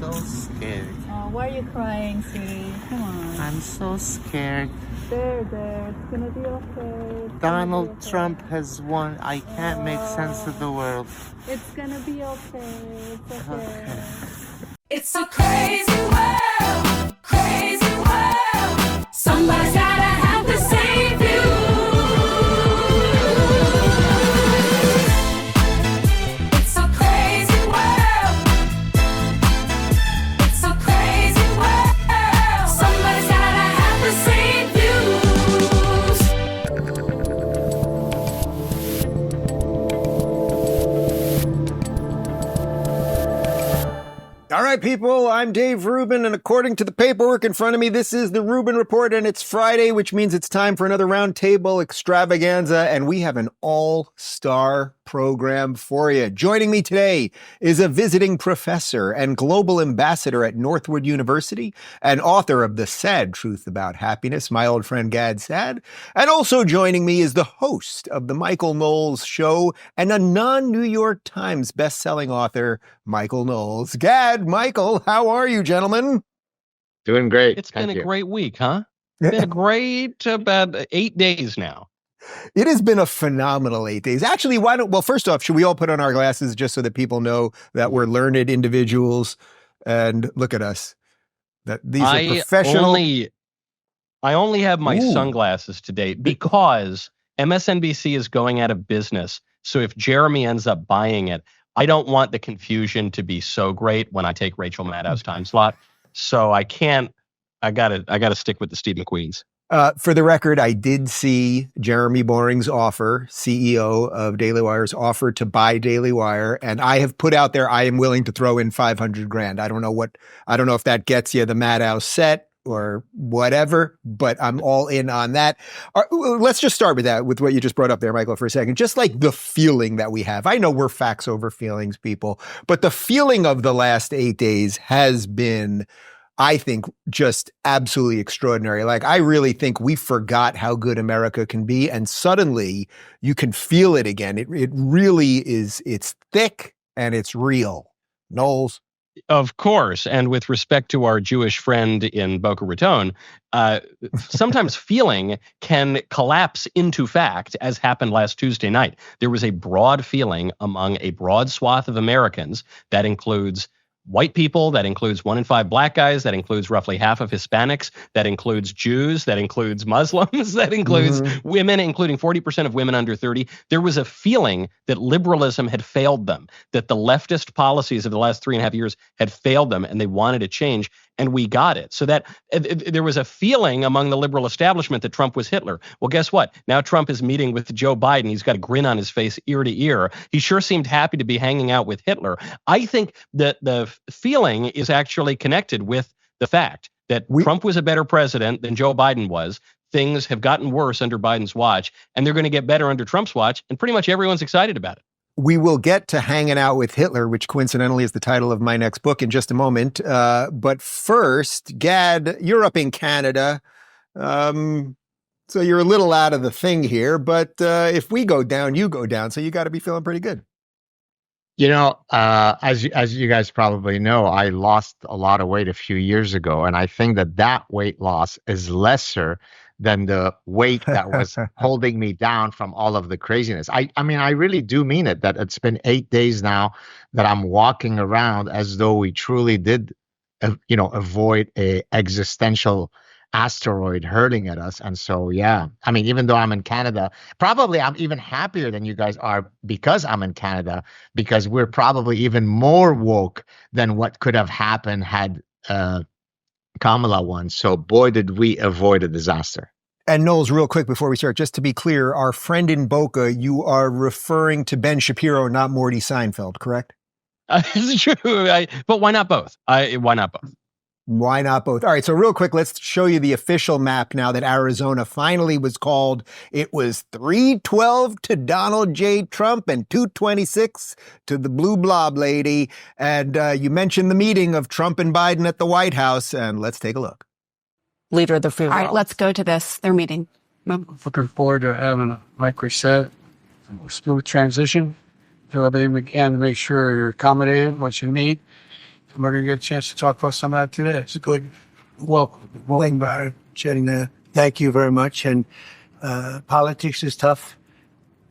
so scared. Oh, why are you crying, sweetie? Come on. I'm so scared. There. It's gonna be okay. Donald Trump has won. I can't make sense of the world. It's gonna be okay. It's okay. It's a crazy world, crazy world. Somebody's gotta have to save you. It's a crazy world. It's a crazy world. Somebody's gotta have to save you. All right, people, I'm Dave Rubin, and according to the paperwork in front of me, this is the Rubin Report, and it's Friday, which means it's time for another roundtable extravaganza, and we have an all-star program for you. Joining me today is a visiting professor and global ambassador at Northwood University and author of The Sad Truth About Happiness, my old friend Gad Saad. And also joining me is the host of The Michael Knowles Show and a non-New York Times best-selling author, Michael Knowles. Gad, Michael, how are you, gentlemen? Doing great. It's been a great week, huh? It's been a great about 8 days now. It has been a phenomenal 8 days. Actually, well, first off, should we all put on our glasses just so that people know that we're learned individuals and look at us? That these are professional. I only have my sunglasses today because MSNBC is going out of business. So if Jeremy ends up buying it, I don't want the confusion to be so great when I take Rachel Maddow's time slot. So I gotta stick with the Steve McQueen's. For the record, I did see Jeremy Boring's offer, CEO of Daily Wire's offer to buy Daily Wire, and I have put out there I am willing to throw in $500,000. I don't know if that gets you the Maddow set or whatever, but I'm all in on that. Let's just start with that, with what you just brought up there, Michael, for a second. Just like the feeling that we have. I know we're facts over feelings people, but the feeling of the last 8 days has been, I think, just absolutely extraordinary. Like, I really think we forgot how good America can be, and suddenly you can feel it again. It really is. It's thick and it's real. Knowles? Of course. And with respect to our Jewish friend in Boca Raton, sometimes feeling can collapse into fact, as happened last Tuesday night. There was a broad feeling among a broad swath of Americans that includes white people, that includes 1 in 5 black guys, that includes roughly half of Hispanics, that includes Jews, that includes Muslims, that includes women, including 40% of women under 30. There was a feeling that liberalism had failed them, that the leftist policies of the last 3.5 years had failed them, and they wanted a change, and we got it. So that there was a feeling among the liberal establishment that Trump was Hitler. Well, guess what? Now Trump is meeting with Joe Biden. He's got a grin on his face ear to ear. He sure seemed happy to be hanging out with Hitler. I think that the feeling is actually connected with the fact that Trump was a better president than Joe Biden was. Things have gotten worse under Biden's watch, and they're going to get better under Trump's watch, and pretty much everyone's excited about it. We will get to Hanging Out with Hitler, which coincidentally is the title of my next book, in just a moment. But first, Gad, you're up in Canada. So you're a little out of the thing here, but if we go down, you go down. So you got to be feeling pretty good. You know, as you guys probably know, I lost a lot of weight a few years ago, and I think that weight loss is lesser than the weight that was holding me down from all of the craziness. I mean, I really do mean it, that it's been 8 days now that I'm walking around as though we truly did, avoid a existential asteroid hurling at us. And so, yeah, I mean, even though I'm in Canada, probably I'm even happier than you guys are because I'm in Canada, because we're probably even more woke than what could have happened had Kamala won. So boy, did we avoid a disaster. And Knowles, real quick before we start, just to be clear, our friend in Boca, you are referring to Ben Shapiro, not Morty Seinfeld, correct? It's true. But why not both? Why not both? Why not both? All right, so real quick, let's show you the official map now that Arizona finally was called. It was 312 to Donald J. Trump and 226 to the blue blob lady. And you mentioned the meeting of Trump and Biden at the White House, and let's take a look. Leader of the free world. All right, let's go to this, their meeting. I'm looking forward to having, like we said, a smooth transition. Do everything we can to make sure you're accommodated, what you need. we're going to get a chance to talk about some of that today. It's a good welcome, chatting there. Thank you very much. And politics is tough,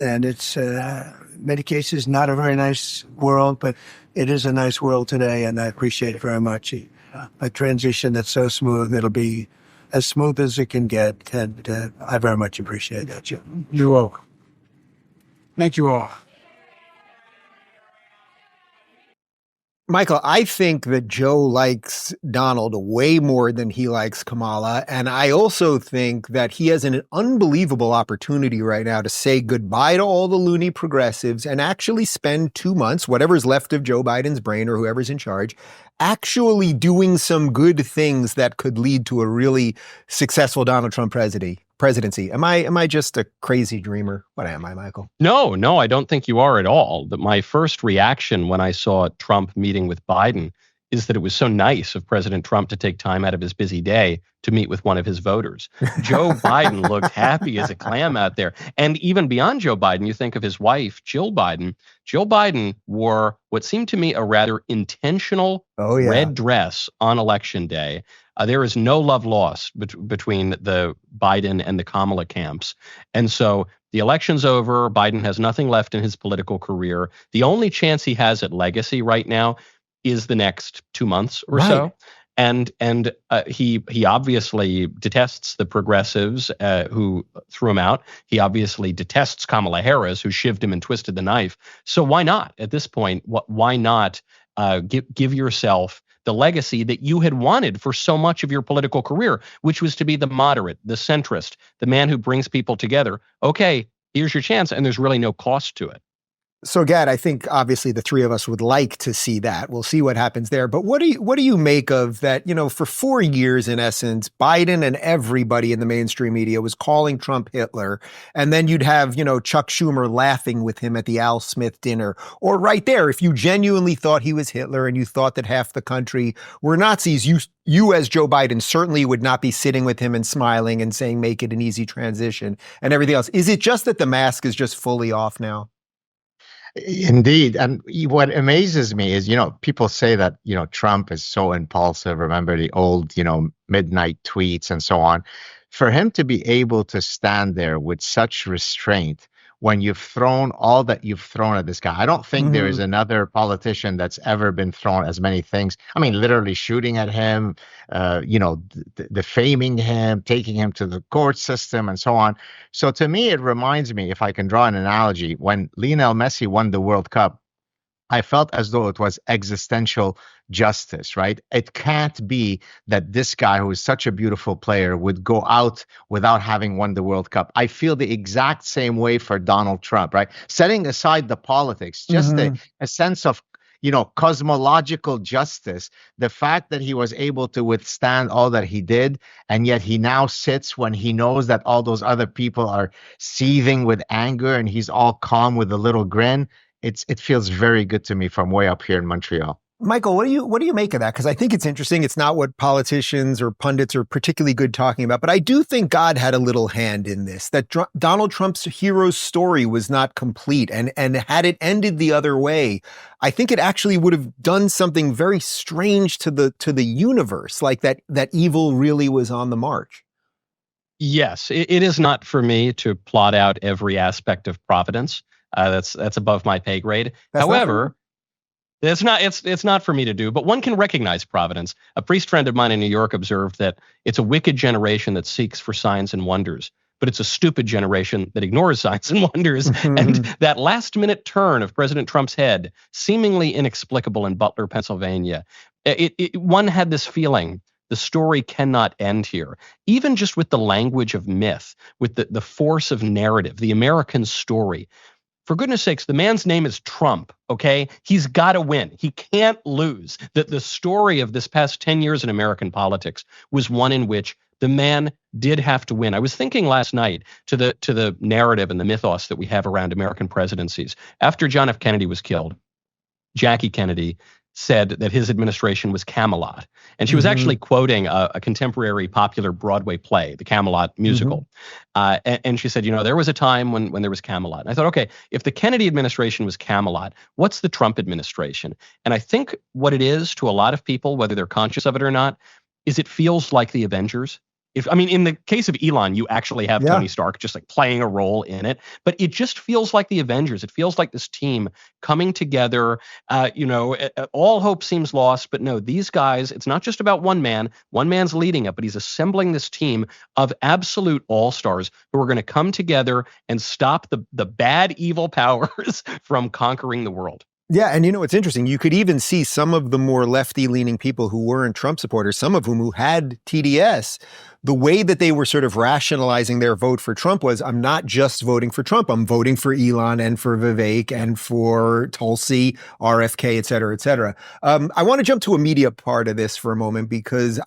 and it's many cases not a very nice world, but it is a nice world today, and I appreciate it very much. A transition that's so smooth, it'll be as smooth as it can get, and I very much appreciate that. You're welcome. Thank you all. Michael, I think that Joe likes Donald way more than he likes Kamala. And I also think that he has an unbelievable opportunity right now to say goodbye to all the loony progressives and actually spend 2 months, whatever's left of Joe Biden's brain or whoever's in charge, actually doing some good things that could lead to a really successful Donald Trump presidency. Am I just a crazy dreamer? What am I, Michael? No, I don't think you are at all. But my first reaction when I saw Trump meeting with Biden is that it was so nice of President Trump to take time out of his busy day to meet with one of his voters. Joe Biden looked happy as a clam out there. And even beyond Joe Biden, you think of his wife, Jill Biden. Jill Biden wore what seemed to me a rather intentional red dress on Election Day. There is no love lost between the Biden and the Kamala camps. And so the election's over. Biden has nothing left in his political career. The only chance he has at legacy right now is the next 2 months or so. And he obviously detests the progressives who threw him out. He obviously detests Kamala Harris, who shivved him and twisted the knife. So why not, at this point, why not give yourself the legacy that you had wanted for so much of your political career, which was to be the moderate, the centrist, the man who brings people together? Okay, here's your chance, and there's really no cost to it. So, Gad, I think obviously the three of us would like to see that. We'll see what happens there. But what do you make of that? You know, for 4 years, in essence, Biden and everybody in the mainstream media was calling Trump Hitler. And then you'd have, Chuck Schumer laughing with him at the Al Smith dinner. Or right there, if you genuinely thought he was Hitler and you thought that half the country were Nazis, you as Joe Biden certainly would not be sitting with him and smiling and saying, make it an easy transition and everything else. Is it just that the mask is just fully off now? Indeed. And what amazes me is, people say that, Trump is so impulsive. Remember the old, midnight tweets and so on. For him to be able to stand there with such restraint when you've thrown all that you've thrown at this guy. I don't think there is another politician that's ever been thrown as many things. I mean, literally shooting at him, defaming him, taking him to the court system and so on. So to me, it reminds me, if I can draw an analogy, when Lionel Messi won the World Cup, I felt as though it was existential justice, right? It can't be that this guy who is such a beautiful player would go out without having won the World Cup. I feel the exact same way for Donald Trump, right? Setting aside the politics, just a sense of, cosmological justice, the fact that he was able to withstand all that he did, and yet he now sits when he knows that all those other people are seething with anger and he's all calm with a little grin. It feels very good to me from way up here in Montreal. Michael, what do you make of that? Because I think it's interesting. It's not what politicians or pundits are particularly good talking about, but I do think God had a little hand in this, that Donald Trump's hero's story was not complete. And had it ended the other way, I think it actually would have done something very strange to the universe, like that evil really was on the march. Yes, it is not for me to plot out every aspect of Providence. That's above my pay grade. However, it's not for me to do, but one can recognize Providence. A priest friend of mine in New York observed that it's a wicked generation that seeks for signs and wonders, but it's a stupid generation that ignores signs and wonders. And that last minute turn of President Trump's head, seemingly inexplicable in Butler, Pennsylvania, one had this feeling. The story cannot end here. Even just with the language of myth, with the force of narrative, the American story. For goodness sakes, the man's name is Trump, okay? He's got to win. He can't lose. The story of this past 10 years in American politics was one in which the man did have to win. I was thinking last night to the narrative and the mythos that we have around American presidencies. After John F. Kennedy was killed, Jackie Kennedy said that his administration was Camelot. And she was actually quoting a contemporary popular Broadway play, the Camelot musical. And she said, there was a time when there was Camelot. And I thought, okay, if the Kennedy administration was Camelot, what's the Trump administration? And I think what it is to a lot of people, whether they're conscious of it or not, is it feels like the Avengers. In the case of Elon, you actually have Tony Stark just like playing a role in it, but it just feels like the Avengers. It feels like this team coming together. All hope seems lost, but no, these guys, it's not just about one man. One man's leading it, but he's assembling this team of absolute all-stars who are going to come together and stop the bad, evil powers from conquering the world. Yeah, and it's interesting. You could even see some of the more lefty-leaning people who weren't Trump supporters, some of whom who had TDS, the way that they were sort of rationalizing their vote for Trump was, I'm not just voting for Trump, I'm voting for Elon and for Vivek and for Tulsi, RFK, et cetera, et cetera. I want to jump to a media part of this for a moment because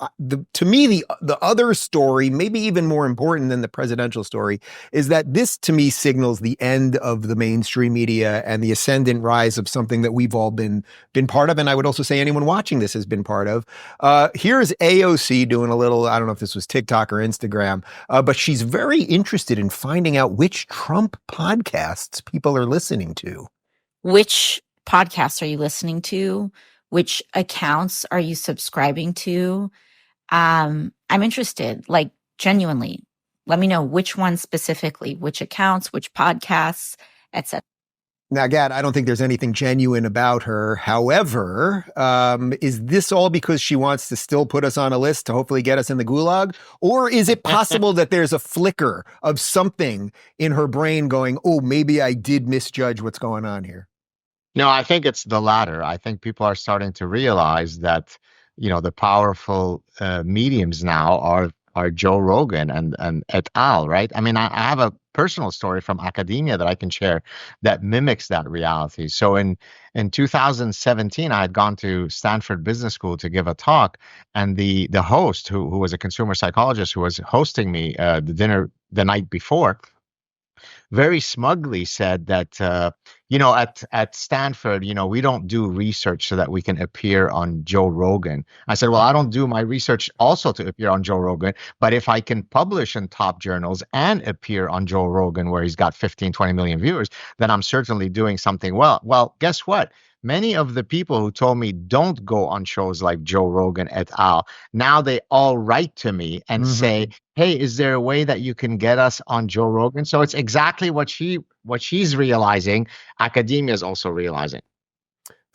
to me, the other story, maybe even more important than the presidential story, is that this to me signals the end of the mainstream media and the ascendant rise of something that we've all been part of. And I would also say anyone watching this has been part of. Here's AOC doing a little, I don't know if this was TikTok or Instagram, but she's very interested in finding out which Trump podcasts people are listening to. Which podcasts are you listening to? Which accounts are you subscribing to? I'm interested, like genuinely. Let me know which ones specifically, which accounts, which podcasts, etc. Now, Gad, I don't think there's anything genuine about her. However, is this all because she wants to still put us on a list to hopefully get us in the gulag? Or is it possible that there's a flicker of something in her brain going, oh, maybe I did misjudge what's going on here? No, I think it's the latter. I think people are starting to realize that, the powerful mediums now are Joe Rogan and et al., right? I mean, I have a personal story from academia that I can share that mimics that reality. So in 2017, I had gone to Stanford Business School to give a talk, and the host, who was a consumer psychologist who was hosting me the dinner the night before, very smugly said that, at Stanford, we don't do research so that we can appear on Joe Rogan. I said, well, I don't do my research also to appear on Joe Rogan, but if I can publish in top journals and appear on Joe Rogan, where he's got 15, 20 million viewers, then I'm certainly doing something well. Well, guess what? Many of the people who told me don't go on shows like Joe Rogan et al., now they all write to me and say, hey, is there a way that you can get us on Joe Rogan? So it's exactly what she's realizing. Academia is also realizing.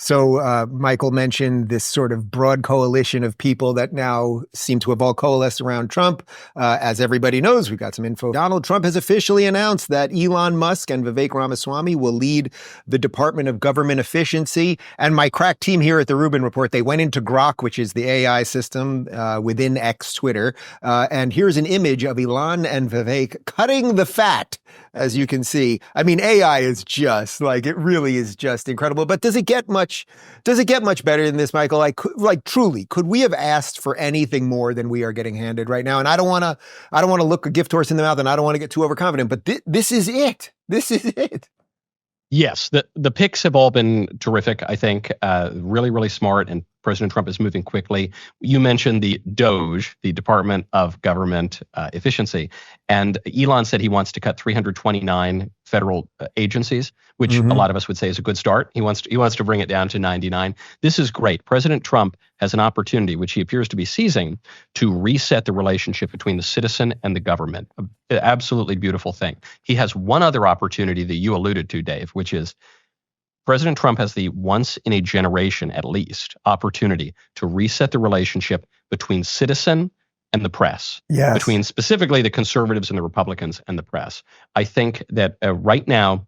So Michael mentioned this sort of broad coalition of people that now seem to have all coalesced around Trump. As everybody knows, we've got some info. Donald Trump has officially announced that Elon Musk and Vivek Ramaswamy will lead the Department of Government Efficiency. And my crack team here at the Rubin Report, they went into Grok, which is the AI system within X Twitter. And here's an image of Elon and Vivek cutting the fat. As you can see, I mean, AI is just it really is just incredible. But does it get much better than this, Michael? Truly, could we have asked for anything more than we are getting handed right now? And I don't want to look a gift horse in the mouth, and I don't want to get too overconfident, but this is it. This is it. Yes, the picks have all been terrific, I think, really, really smart, and President Trump is moving quickly. You mentioned the DOGE, the Department of Government Efficiency, and Elon said he wants to cut 329 federal agencies, which a lot of us would say is a good start. He wants to bring it down to 99. This is great. President Trump has an opportunity, which he appears to be seizing, to reset the relationship between the citizen and the government. An absolutely beautiful thing. He has one other opportunity that you alluded to, Dave, which is President Trump has the once in a generation, at least, opportunity to reset the relationship between citizen and the press, between specifically the conservatives and the Republicans and the press. I think that right now,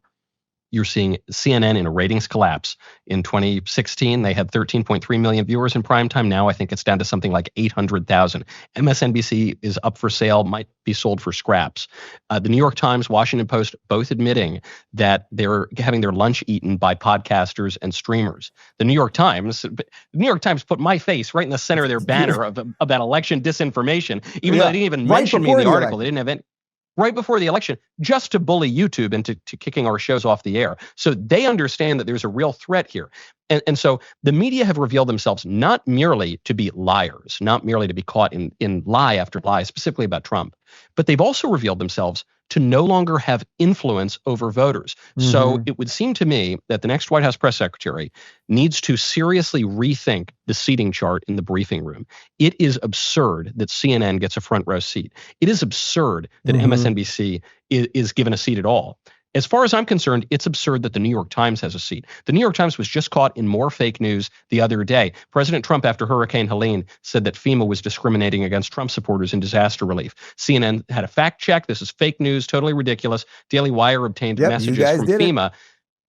you're seeing CNN in a ratings collapse. In 2016, they had 13.3 million viewers in primetime. Now I think it's down to something like 800,000. MSNBC is up for sale, might be sold for scraps. The New York Times, Washington Post, both admitting that they're having their lunch eaten by podcasters and streamers. The New York Times put my face right in the center of their banner about election disinformation, even though they didn't even mention me in the article. They didn't have any. right before the election just to bully YouTube into kicking our shows off the air. So they understand that there's a real threat here. And so the media have revealed themselves not merely to be liars, not merely to be caught in lie after lie, specifically about Trump, but they've also revealed themselves to no longer have influence over voters. So it would seem to me that the next White House press secretary needs to seriously rethink the seating chart in the briefing room. It is absurd that CNN gets a front row seat. It is absurd that MSNBC is given a seat at all. As far as I'm concerned, it's absurd that the New York Times has a seat. The New York Times was just caught in more fake news the other day. President Trump, after Hurricane Helene, said that FEMA was discriminating against Trump supporters in disaster relief. CNN had a fact check. This is fake news, totally ridiculous. Daily Wire obtained messages from FEMA.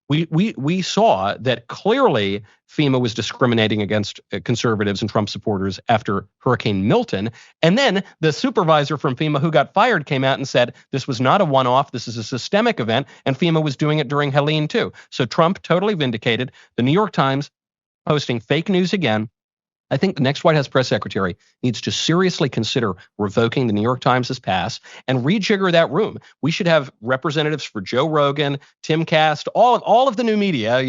We saw that clearly FEMA was discriminating against conservatives and Trump supporters after Hurricane Milton. And then the supervisor from FEMA who got fired came out and said this was not a one-off, this is a systemic event, and FEMA was doing it during Helene too. So Trump totally vindicated. The New York Times posting fake news again. I think the next White House press secretary needs to seriously consider revoking the New York Times' pass and rejigger that room. We should have representatives for Joe Rogan, Tim Cast, all of the new media.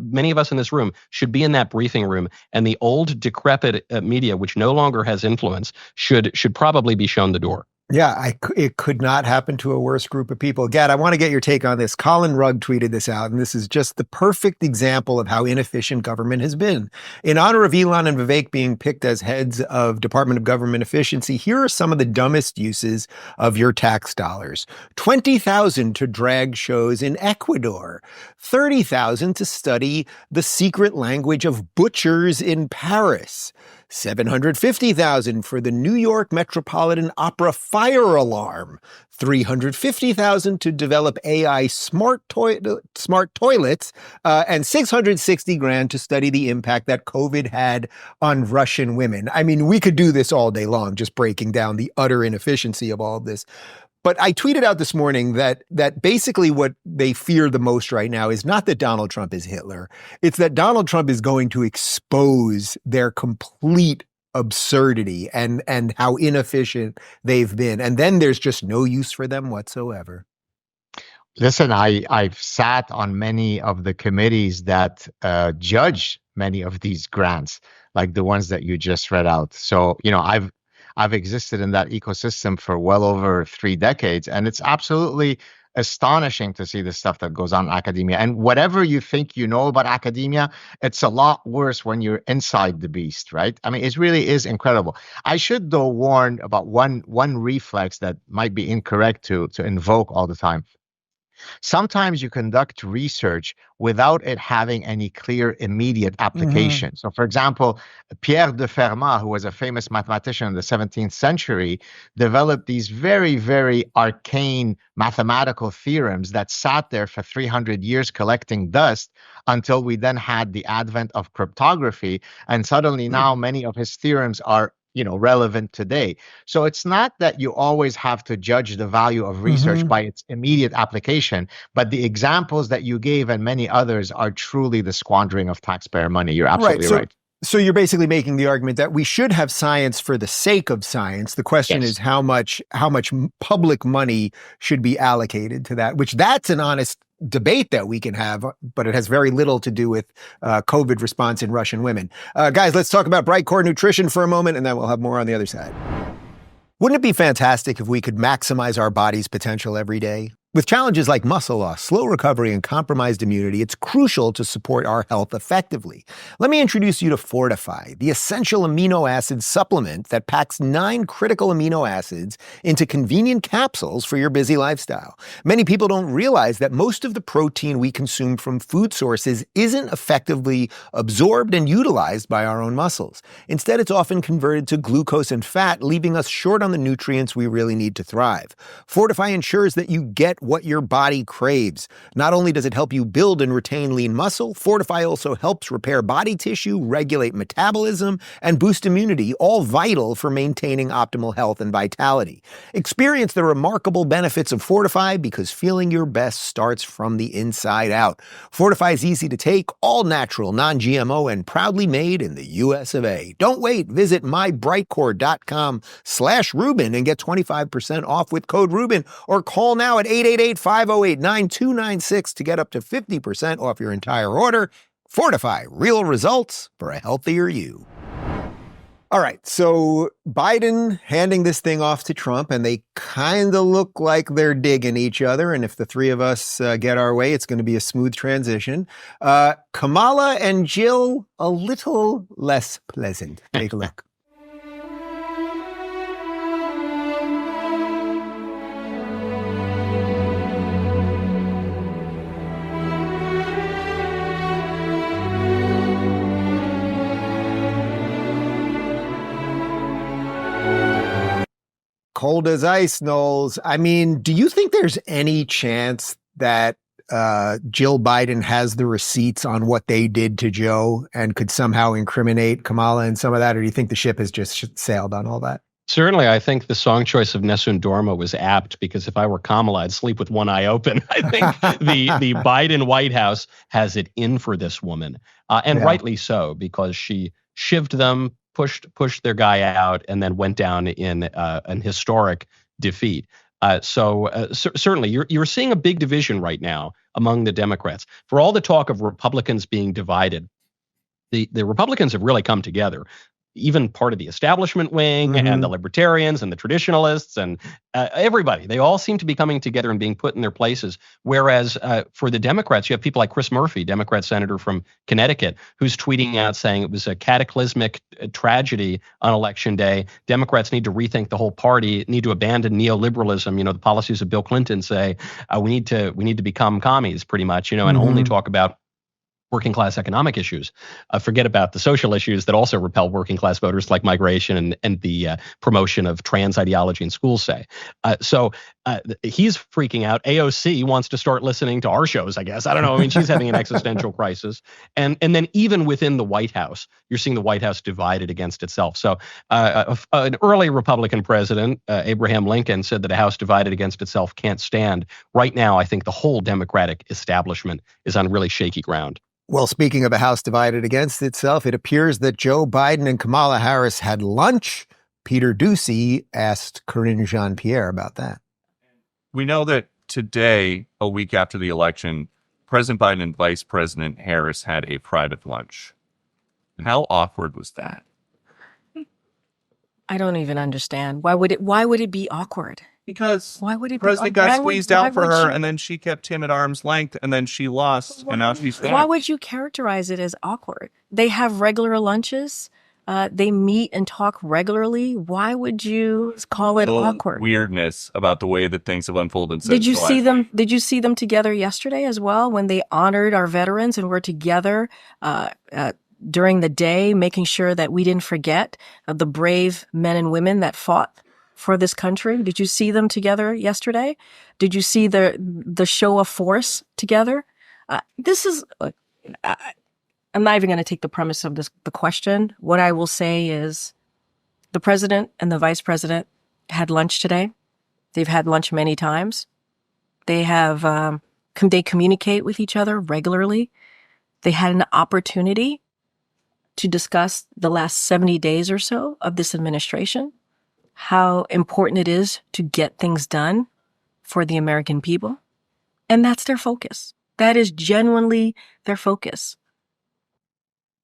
Many of us in this room should be in that briefing room, and the old, decrepit media, which no longer has influence, should probably be shown the door. Yeah, it could not happen to a worse group of people. Gad, I want to get your take on this. Colin Rugg tweeted this out, and this is just the perfect example of how inefficient government has been. In honor of Elon and Vivek being picked as heads of Department of Government Efficiency, here are some of the dumbest uses of your tax dollars. $20,000 to drag shows in Ecuador. $30,000 to study the secret language of butchers in Paris. $750,000 for the New York Metropolitan Opera fire alarm. $350,000 to develop AI smart toilets, and $660,000 to study the impact that COVID had on Russian women. I mean, we could do this all day long, just breaking down the utter inefficiency of all of this. But I tweeted out this morning that basically what they fear the most right now is not that Donald Trump is Hitler. It's that Donald Trump is going to expose their complete absurdity and how inefficient they've been. And then there's just no use for them whatsoever. Listen, I've sat on many of the committees that judge many of these grants, like the ones that you just read out. So, I've existed in that ecosystem for well over 3 decades, and it's absolutely astonishing to see the stuff that goes on in academia. And whatever you think you know about academia, it's a lot worse when you're inside the beast, right? I mean, it really is incredible. I should, though, warn about one reflex that might be incorrect to invoke all the time. Sometimes you conduct research without it having any clear immediate application. So, for example, Pierre de Fermat, who was a famous mathematician in the 17th century, developed these very, very arcane mathematical theorems that sat there for 300 years collecting dust until we then had the advent of cryptography. And suddenly now many of his theorems are relevant today. So it's not that you always have to judge the value of research by its immediate application, but the examples that you gave and many others are truly the squandering of taxpayer money. You're absolutely right. So you're basically making the argument that we should have science for the sake of science. The question is how much public money should be allocated to that, which that's an honest debate that we can have, but it has very little to do with COVID response in Russian women. Guys, let's talk about Bright Core Nutrition for a moment, and then we'll have more on the other side. Wouldn't it be fantastic if we could maximize our body's potential every day? With challenges like muscle loss, slow recovery, and compromised immunity, it's crucial to support our health effectively. Let me introduce you to Fortify, the essential amino acid supplement that packs 9 critical amino acids into convenient capsules for your busy lifestyle. Many people don't realize that most of the protein we consume from food sources isn't effectively absorbed and utilized by our own muscles. Instead, it's often converted to glucose and fat, leaving us short on the nutrients we really need to thrive. Fortify ensures that you get what your body craves. Not only does it help you build and retain lean muscle, Fortify also helps repair body tissue, regulate metabolism, and boost immunity, all vital for maintaining optimal health and vitality. Experience the remarkable benefits of Fortify because feeling your best starts from the inside out. Fortify is easy to take, all natural, non-GMO, and proudly made in the US of A. Don't wait. Visit mybrightcore.com/Rubin and get 25% off with code Rubin, or call now at 888-508-9296 to get up to 50% off your entire order. Fortify, real results for a healthier you. All right, so Biden handing this thing off to Trump, and they kind of look like they're digging each other. And if the three of us get our way, it's going to be a smooth transition. Kamala and Jill, a little less pleasant. Take a look. Cold as ice, Knowles. I mean, do you think there's any chance that Jill Biden has the receipts on what they did to Joe and could somehow incriminate Kamala and some of that? Or do you think the ship has just sailed on all that? Certainly, I think the song choice of Nessun Dorma was apt, because if I were Kamala, I'd sleep with one eye open. I think the Biden White House has it in for this woman, and rightly so, because she shivved them, pushed their guy out, and then went down in an historic defeat. Certainly, you're seeing a big division right now among the Democrats. For all the talk of Republicans being divided, the Republicans have really come together. Even part of the establishment wing and the libertarians and the traditionalists and everybody, they all seem to be coming together and being put in their places. Whereas for the Democrats, you have people like Chris Murphy, Democrat senator from Connecticut, who's tweeting out saying it was a cataclysmic tragedy on Election Day. Democrats need to rethink the whole party, need to abandon neoliberalism. You know, the policies of Bill Clinton say we need to become commies, pretty much, and only talk about working class economic issues. Forget about the social issues that also repel working class voters, like migration and the promotion of trans ideology in schools, say. So he's freaking out. AOC wants to start listening to our shows, I guess. I don't know. I mean, she's having an existential crisis. And then even within the White House, you're seeing the White House divided against itself. So an early Republican president, Abraham Lincoln, said that a house divided against itself can't stand. Right now, I think the whole Democratic establishment is on really shaky ground. Well, speaking of a house divided against itself, it appears that Joe Biden and Kamala Harris had lunch. Peter Doocy asked Karine Jean-Pierre about that. We know that today, a week after the election, President Biden and Vice President Harris had a private lunch. How awkward was that? I don't even understand. Why would it be awkward? Because why would it President be, got squeezed out for her, and then she kept him at arm's length, and then she lost, and now she's back. Why would you characterize it as awkward? They have regular lunches. They meet and talk regularly. Why would you call it awkward? Weirdness about the way that things have unfolded. Did you see them? Did you see them together yesterday as well, when they honored our veterans and were together during the day, making sure that we didn't forget the brave men and women that fought for this country? Did you see them together yesterday? Did you see the show of force together? This is. I'm not even going to take the premise of the question. What I will say is, the president and the vice president had lunch today. They've had lunch many times. They have. They communicate with each other regularly. They had an opportunity to discuss the last 70 days or so of this administration, how important it is to get things done for the American people. And that's their focus. That is genuinely their focus.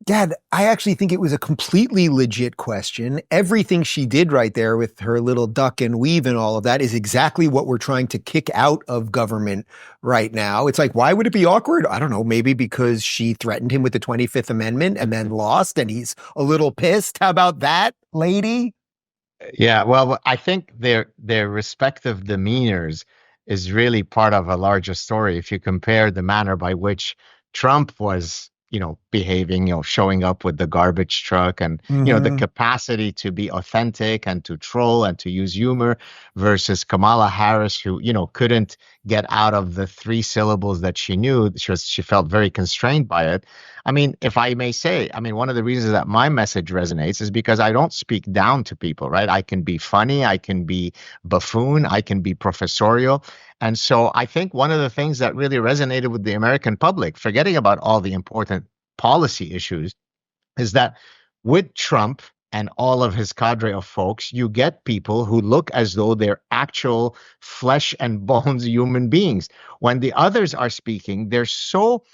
Dad, I actually think it was a completely legit question. Everything she did right there with her little duck and weave and all of that is exactly what we're trying to kick out of government right now. It's like, why would it be awkward? I don't know, maybe because she threatened him with the 25th Amendment and then lost and he's a little pissed. How about that, lady? Yeah, well, I think their respective demeanors is really part of a larger story. If you compare the manner by which Trump was, behaving, showing up with the garbage truck and, the capacity to be authentic and to troll and to use humor versus Kamala Harris, who, couldn't get out of the 3 syllables that she knew. She felt very constrained by it. I mean, if I may say, one of the reasons that my message resonates is because I don't speak down to people, right? I can be funny, I can be buffoon, I can be professorial. And so I think one of the things that really resonated with the American public, forgetting about all the important policy issues, is that with Trump and all of his cadre of folks, you get people who look as though they're actual flesh and bones human beings. When the others are speaking, they're so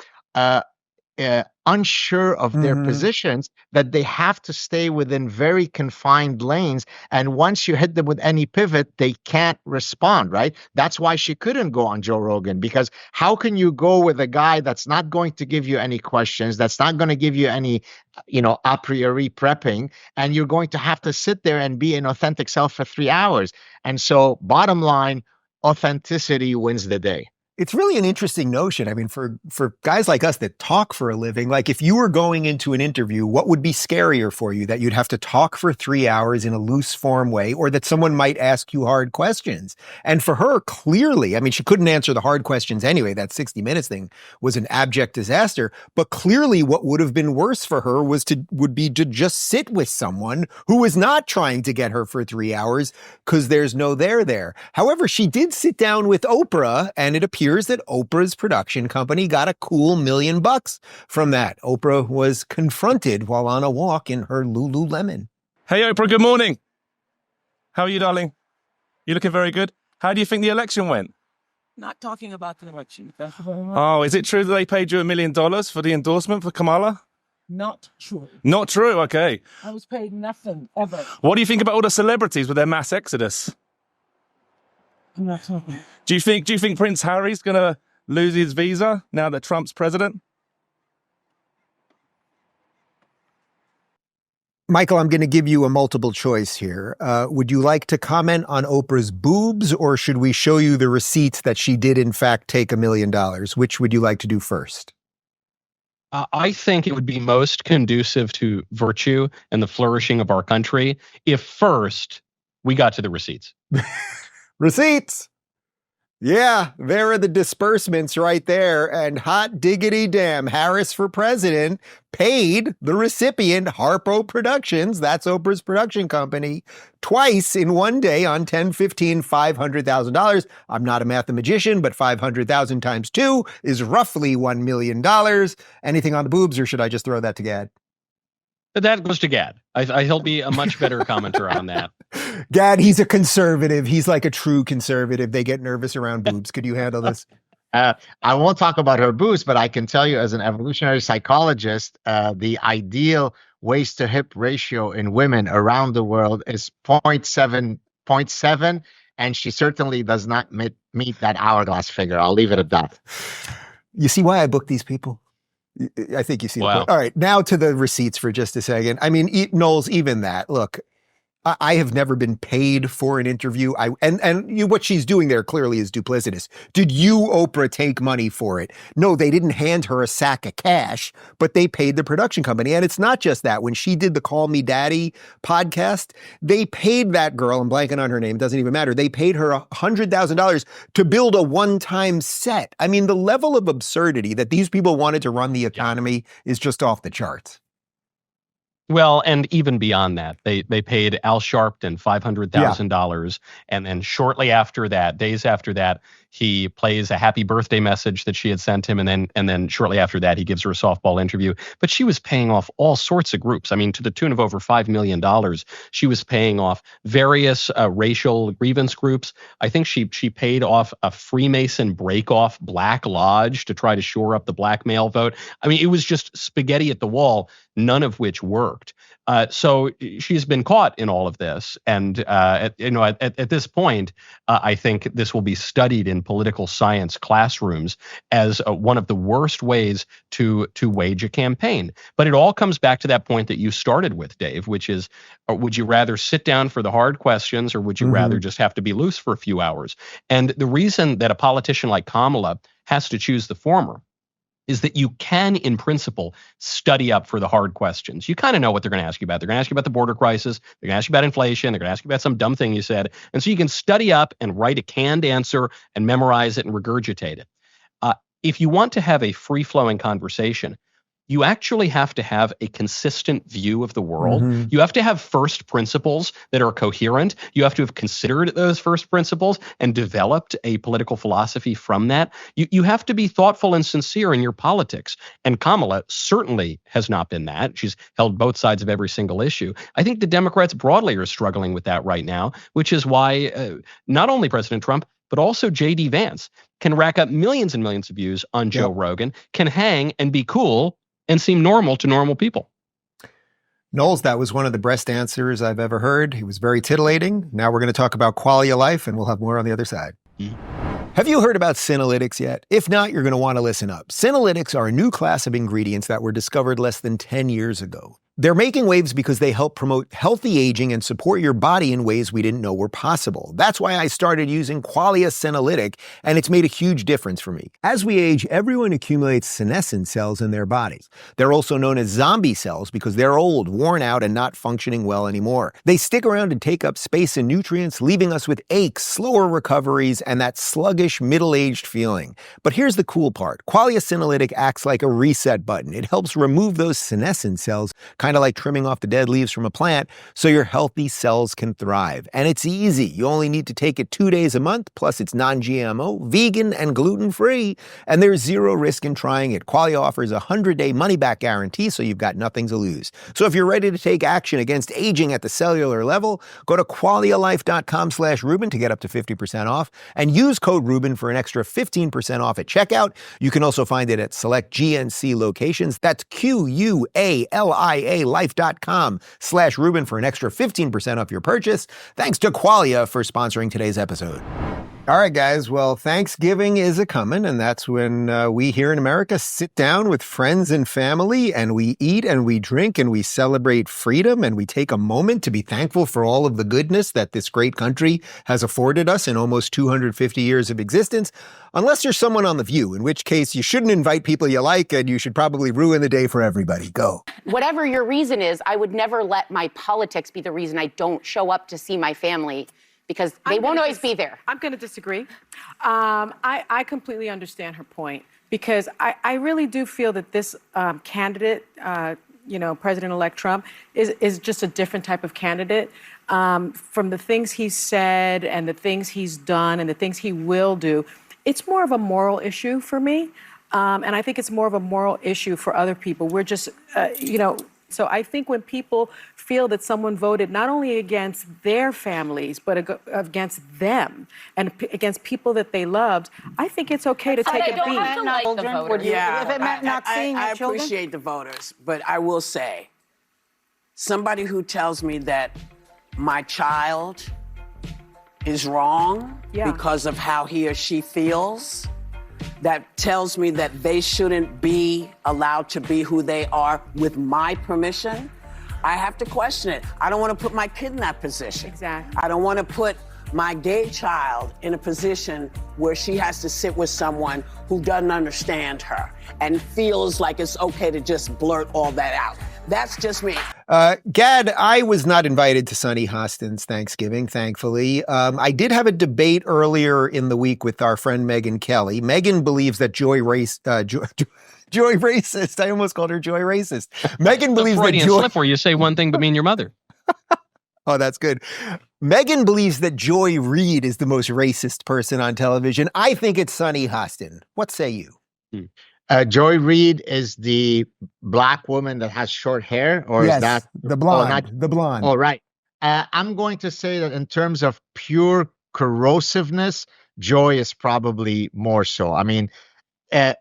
unsure of their positions that they have to stay within very confined lanes. And once you hit them with any pivot, they can't respond, right? That's why she couldn't go on Joe Rogan, because how can you go with a guy that's not going to give you any questions, that's not going to give you any, a priori prepping, and you're going to have to sit there and be an authentic self for 3 hours. And so bottom line, authenticity wins the day. It's really an interesting notion. I mean, for guys like us that talk for a living, like if you were going into an interview, what would be scarier for you? That you'd have to talk for 3 hours in a loose form way, or that someone might ask you hard questions? And for her, clearly, I mean, she couldn't answer the hard questions anyway. That 60 Minutes thing was an abject disaster. But clearly what would have been worse for her would be to just sit with someone who was not trying to get her for 3 hours because there's no there. However, she did sit down with Oprah, and it appears that Oprah's production company got a cool $1 million from that. Oprah was confronted while on a walk in her Lululemon. Hey, Oprah, good morning. How are you, darling? You looking very good. How do you think the election went? Not talking about the election. Oh, is it true that they paid you $1 million for the endorsement for Kamala? Not true. Not true, okay. I was paid nothing, ever. What do you think about all the celebrities with their mass exodus? I'm not talking. Do you think Prince Harry's going to lose his visa now that Trump's president? Michael, I'm going to give you a multiple choice here. Would you like to comment on Oprah's boobs, or should we show you the receipts that she did in fact take $1 million? Which would you like to do first? I think it would be most conducive to virtue and the flourishing of our country if first we got to the receipts. Receipts. Yeah, there are the disbursements right there. And hot diggity damn, Harris for president paid the recipient, Harpo Productions, that's Oprah's production company, twice in one day on 10/15, $500,000. I'm not a mathematician, but 500,000 times 2 is roughly $1 million. Anything on the boobs, or should I just throw that to Gad? That goes to Gad. He'll be a much better commenter on that. Gad, he's a conservative. He's like a true conservative. They get nervous around boobs. Could you handle this? I won't talk about her boobs, but I can tell you as an evolutionary psychologist, the ideal waist to hip ratio in women around the world is 0.7, and she certainly does not meet that hourglass figure. I'll leave it at that. You see why I book these people? I think you see the point. All right, now to the receipts for just a second. I mean, Knowles, even that. Look, I have never been paid for an interview. What she's doing there clearly is duplicitous. Did you, Oprah, take money for it? No, they didn't hand her a sack of cash, but they paid the production company. And it's not just that. When she did the Call Me Daddy podcast, they paid that girl, I'm blanking on her name, doesn't even matter. They paid her $100,000 to build a one-time set. I mean, the level of absurdity that these people wanted to run the economy is just off the charts. Well, and even beyond that, they paid Al Sharpton $500,000, and then shortly after that, days after that, he plays a happy birthday message that she had sent him, and then shortly after that, he gives her a softball interview. But she was paying off all sorts of groups. I mean, to the tune of over $5 million. She was paying off various racial grievance groups. I think she paid off a Freemason break-off Black Lodge to try to shore up the black male vote. I mean, it was just spaghetti at the wall, none of which worked. So she's been caught in all of this, and at this point, I think this will be studied in political science classrooms as one of the worst ways to wage a campaign. But it all comes back to that point that you started with, Dave, which is, would you rather sit down for the hard questions, or would you rather just have to be loose for a few hours? And the reason that a politician like Kamala has to choose the former is that you can, in principle, study up for the hard questions. You kind of know what they're going to ask you about. They're going to ask you about the border crisis. They're going to ask you about inflation. They're going to ask you about some dumb thing you said. And so you can study up and write a canned answer and memorize it and regurgitate it. If you want to have a free-flowing conversation, you actually have to have a consistent view of the world. Mhm. You have to have first principles that are coherent. You have to have considered those first principles and developed a political philosophy from that. You have to be thoughtful and sincere in your politics. And Kamala certainly has not been that. She's held both sides of every single issue. I think the Democrats broadly are struggling with that right now, which is why not only President Trump, but also J.D. Vance can rack up millions and millions of views on Joe Rogan, can hang and be cool and seem normal to normal people. Knowles, that was one of the best answers I've ever heard. He was very titillating. Now we're going to talk about quality of life, and we'll have more on the other side. Have you heard about Synalytics yet? If not, you're going to want to listen up. Synalytics are a new class of ingredients that were discovered less than 10 years ago. They're making waves because they help promote healthy aging and support your body in ways we didn't know were possible. That's why I started using Qualia Senolytic, and it's made a huge difference for me. As we age, everyone accumulates senescent cells in their bodies. They're also known as zombie cells because they're old, worn out, and not functioning well anymore. They stick around and take up space and nutrients, leaving us with aches, slower recoveries, and that sluggish, middle-aged feeling. But here's the cool part. Qualia Senolytic acts like a reset button. It helps remove those senescent cells, kind of like trimming off the dead leaves from a plant, so your healthy cells can thrive. And it's easy. You only need to take it 2 days a month, plus it's non-GMO, vegan, and gluten-free, and there's zero risk in trying it. Qualia offers a 100-day money-back guarantee, so you've got nothing to lose. So if you're ready to take action against aging at the cellular level, go to qualialife.com/Rubin to get up to 50% off, and use code Rubin for an extra 15% off at checkout. You can also find it at select GNC locations. That's QUALIA life.com/Rubin for an extra 15% off your purchase. Thanks to Qualia for sponsoring today's episode. All right, guys. Well, Thanksgiving is a-coming, and that's when we here in America sit down with friends and family, and we eat and we drink and we celebrate freedom, and we take a moment to be thankful for all of the goodness that this great country has afforded us in almost 250 years of existence, unless you're someone on The View, in which case you shouldn't invite people you like, and you should probably ruin the day for everybody. Go. Whatever your reason is, I would never let my politics be the reason I don't show up to see my family, because they won't always be there. I'm going to disagree. I completely understand her point, because I really do feel that this candidate, President-elect Trump, is just a different type of candidate. From the things he's said and the things he's done and the things he will do, it's more of a moral issue for me. And I think it's more of a moral issue for other people. We're just, so I think when people feel that someone voted not only against their families, but against them and against people that they loved, I think it's okay to take a beat. Yeah, If it meant not seeing I your children? appreciate the voters, but I will say, somebody who tells me that my child is wrong because of how he or she feels, that tells me that they shouldn't be allowed to be who they are with my permission, I have to question it. I don't want to put my kid in that position. Exactly. I don't want to put my gay child in a position where she has to sit with someone who doesn't understand her and feels like it's okay to just blurt all that out. That's just me. Gad, I was not invited to Sonny Hostin's Thanksgiving, thankfully. I did have a debate earlier in the week with our friend Megyn Kelly. Megyn believes that Joy racist. I almost called her Joy racist. Megyn believes that Joy slip where you say one thing but mean your mother. Oh, that's good. Megyn believes that Joy Reid is the most racist person on television. I think it's Sonny Hostin. What say you? Joy Reid is the black woman that has short hair, or yes, is that the blonde? The blonde. All right. I'm going to say that in terms of pure corrosiveness, Joy is probably more so. I mean,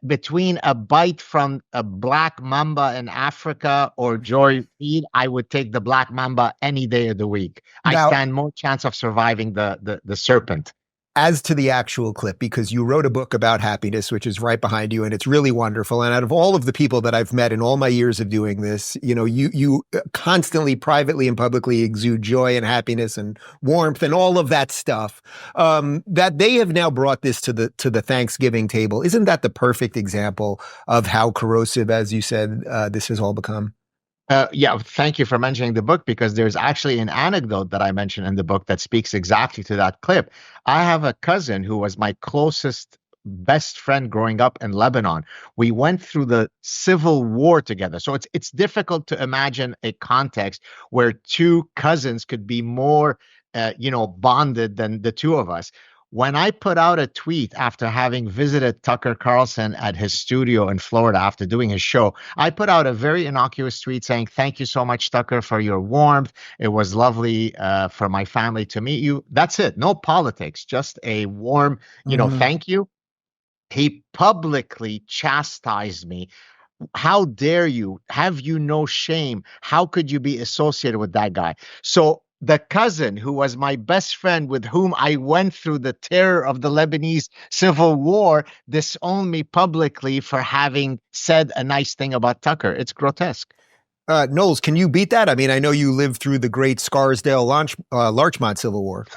between a bite from a black mamba in Africa or Joy Reid, I would take the black mamba any day of the week. I stand more chance of surviving the serpent. as to the actual clip, because you wrote a book about happiness, which is right behind you, and it's really wonderful. And out of all of the people that I've met in all my years of doing this, you constantly, privately and publicly exude joy and happiness and warmth and all of that stuff. That they have now brought this to the Thanksgiving table. Isn't that the perfect example of how corrosive, as you said, this has all become? Yeah, thank you for mentioning the book, because there's actually an anecdote that I mentioned in the book that speaks exactly to that clip. I have a cousin who was my closest best friend growing up in Lebanon. We went through the civil war together. So it's difficult to imagine a context where two cousins could be more bonded than the two of us. When I put out a tweet after having visited Tucker Carlson at his studio in Florida after doing his show, I put out a very innocuous tweet saying, "Thank you so much, Tucker, for your warmth. It was lovely for my family to meet you." That's it. No politics, just a warm, thank you. He publicly chastised me. How dare you? Have you no shame? How could you be associated with that guy? So the cousin who was my best friend, with whom I went through the terror of the Lebanese civil war, disowned me publicly for having said a nice thing about Tucker. It's grotesque. Knowles, can you beat that? I mean, I know you lived through the great Scarsdale-Larchmont Civil War.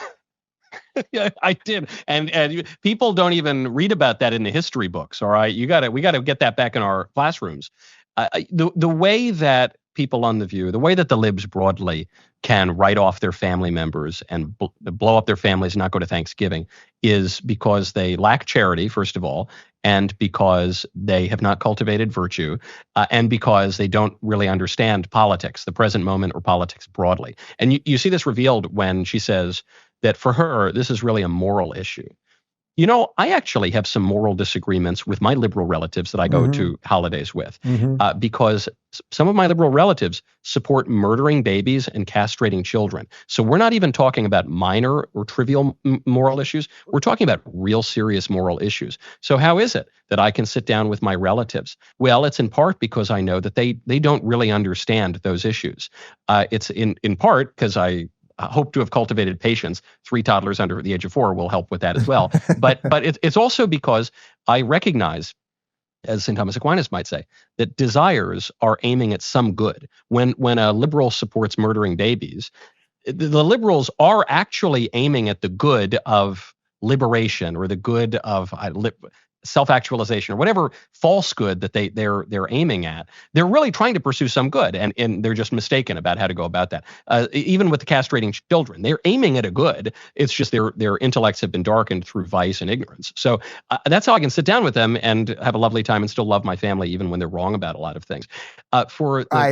Yeah, I did, and people don't even read about that in the history books. All right, we got to get that back in our classrooms. The way that people on The View, the way that the libs broadly can write off their family members and blow up their families and not go to Thanksgiving is because they lack charity, first of all, and because they have not cultivated virtue, and because they don't really understand politics, the present moment, or politics broadly. And you see this revealed when she says that for her, this is really a moral issue. I actually have some moral disagreements with my liberal relatives that I go to holidays with, because some of my liberal relatives support murdering babies and castrating children. So we're not even talking about minor or trivial moral issues. We're talking about real serious moral issues. So how is it that I can sit down with my relatives? Well, it's in part because I know that they don't really understand those issues. It's in part because I hope to have cultivated patience. 3 toddlers under the age of 4 will help with that as well. But it's also because I recognize, as St. Thomas Aquinas might say, that desires are aiming at some good. When a liberal supports murdering babies, the liberals are actually aiming at the good of liberation, or the good of self-actualization, or whatever false good that they're aiming at. They're really trying to pursue some good, and they're just mistaken about how to go about that. Even with the castrating children, they're aiming at a good. It's just their intellects have been darkened through vice and ignorance. So that's how I can sit down with them and have a lovely time and still love my family, even when they're wrong about a lot of things. I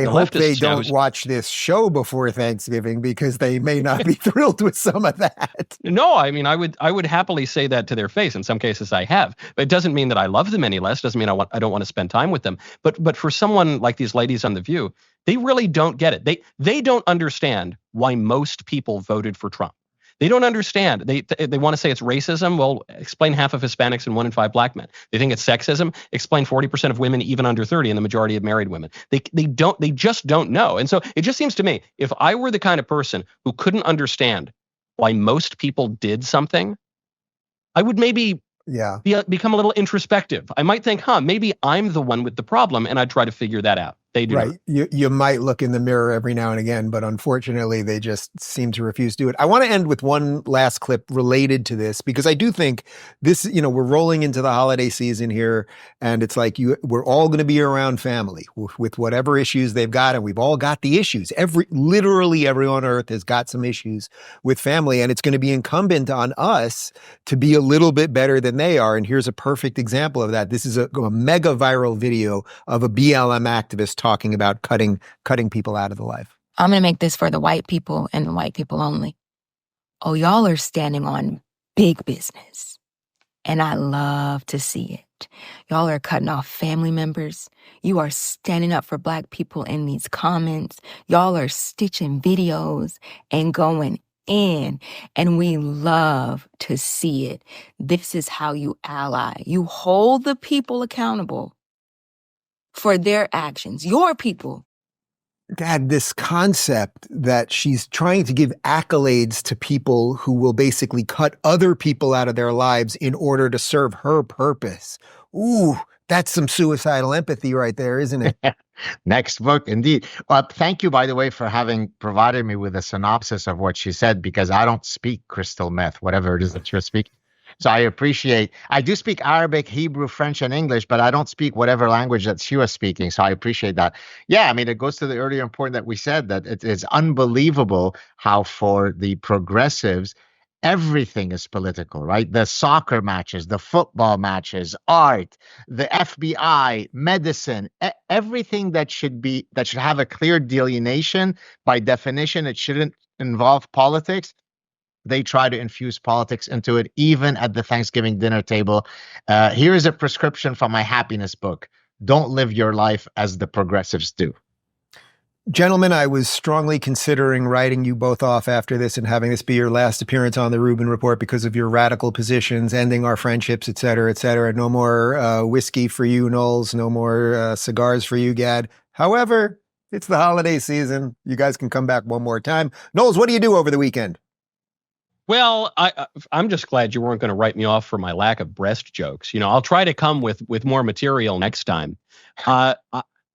hope they don't watch this show before Thanksgiving, because they may not be thrilled with some of that. No, I mean, I would happily say that to their face. In some cases, I have, but it doesn't mean that I love them any less. Doesn't mean I don't want to spend time with them. But for someone like these ladies on The View, they really don't get it. They don't understand why most people voted for Trump. They don't understand. They want to say it's racism. Well, explain half of Hispanics and 1 in 5 black men. They think it's sexism. Explain 40% of women even under 30 and the majority of married women. They just don't know. And so it just seems to me, if I were the kind of person who couldn't understand why most people did something, I would maybe become a little introspective. I might think, maybe I'm the one with the problem, and I'd try to figure that out. They do right. You might look in the mirror every now and again, but unfortunately, they just seem to refuse to do it. I want to end with one last clip related to this, because I do think this, we're rolling into the holiday season here, and it's like we're all going to be around family with whatever issues they've got, and we've all got the issues. Literally everyone on earth has got some issues with family, and it's going to be incumbent on us to be a little bit better than they are. And here's a perfect example of that. This is a mega viral video of a BLM activist talking about cutting people out of the life. I'm going to make this for the white people and the white people only. Oh, y'all are standing on big business. And I love to see it. Y'all are cutting off family members. You are standing up for black people in these comments. Y'all are stitching videos and going in. And we love to see it. This is how you ally. You hold the people accountable for their actions, your people. Gad, this concept that she's trying to give accolades to people who will basically cut other people out of their lives in order to serve her purpose. Ooh, that's some suicidal empathy right there, isn't it? Next book, indeed. Well, thank you, by the way, for having provided me with a synopsis of what she said, because I don't speak crystal meth, whatever it is that you're speaking. So I do speak Arabic, Hebrew, French, and English, but I don't speak whatever language that she was speaking. So I appreciate that. Yeah, I mean, it goes to the earlier point that we said that it's unbelievable how for the progressives, everything is political, right? The soccer matches, the football matches, art, the FBI, medicine, everything that should have a clear delineation. By definition, it shouldn't involve politics. They try to infuse politics into it, even at the Thanksgiving dinner table. Here is a prescription from my happiness book. Don't live your life as the progressives do. Gentlemen, I was strongly considering writing you both off after this and having this be your last appearance on the Rubin Report because of your radical positions, ending our friendships, et cetera, et cetera. No more whiskey for you, Knowles. No more cigars for you, Gad. However, it's the holiday season. You guys can come back one more time. Knowles, what do you do over the weekend? Well, I'm just glad you weren't going to write me off for my lack of breast jokes. I'll try to come with more material next time. I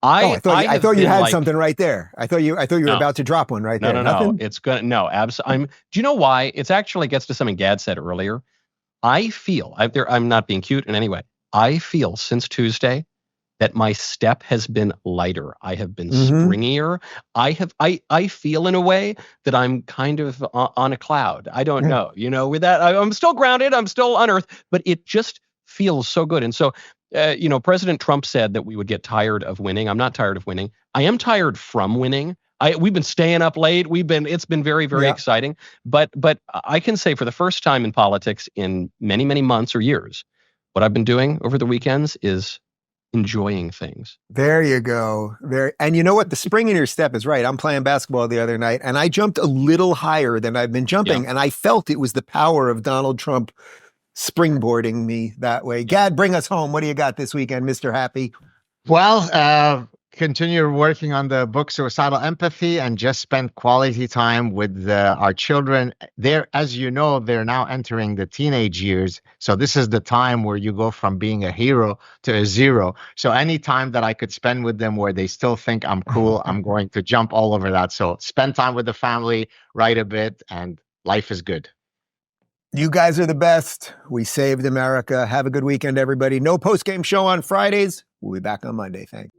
thought you had something right there. I thought you were about to drop one right there. No. It's gonna do you know why? It's actually gets to something Gad said earlier. I feel I'm not being cute in any way. I feel since Tuesday that my step has been lighter. I have been springier. I feel in a way that I'm kind of on a cloud. I don't know. With that, I'm still grounded. I'm still on earth, but it just feels so good. And so, President Trump said that we would get tired of winning. I'm not tired of winning. I am tired from winning. We've been staying up late. It's been very, very exciting. But I can say for the first time in politics in many, many months or years, what I've been doing over the weekends is enjoying things. There you go. And you know what? The spring in your step is right. I'm playing basketball the other night, and I jumped a little higher than I've been jumping, and I felt it was the power of Donald Trump springboarding me that way. Gad, bring us home. What do you got this weekend, Mr. Happy? Well, continue working on the book Suicidal Empathy and just spend quality time with our children. As you know, they're now entering the teenage years. So this is the time where you go from being a hero to a zero. So any time that I could spend with them where they still think I'm cool, I'm going to jump all over that. So spend time with the family, write a bit, and life is good. You guys are the best. We saved America. Have a good weekend, everybody. No post-game show on Fridays. We'll be back on Monday. Thanks.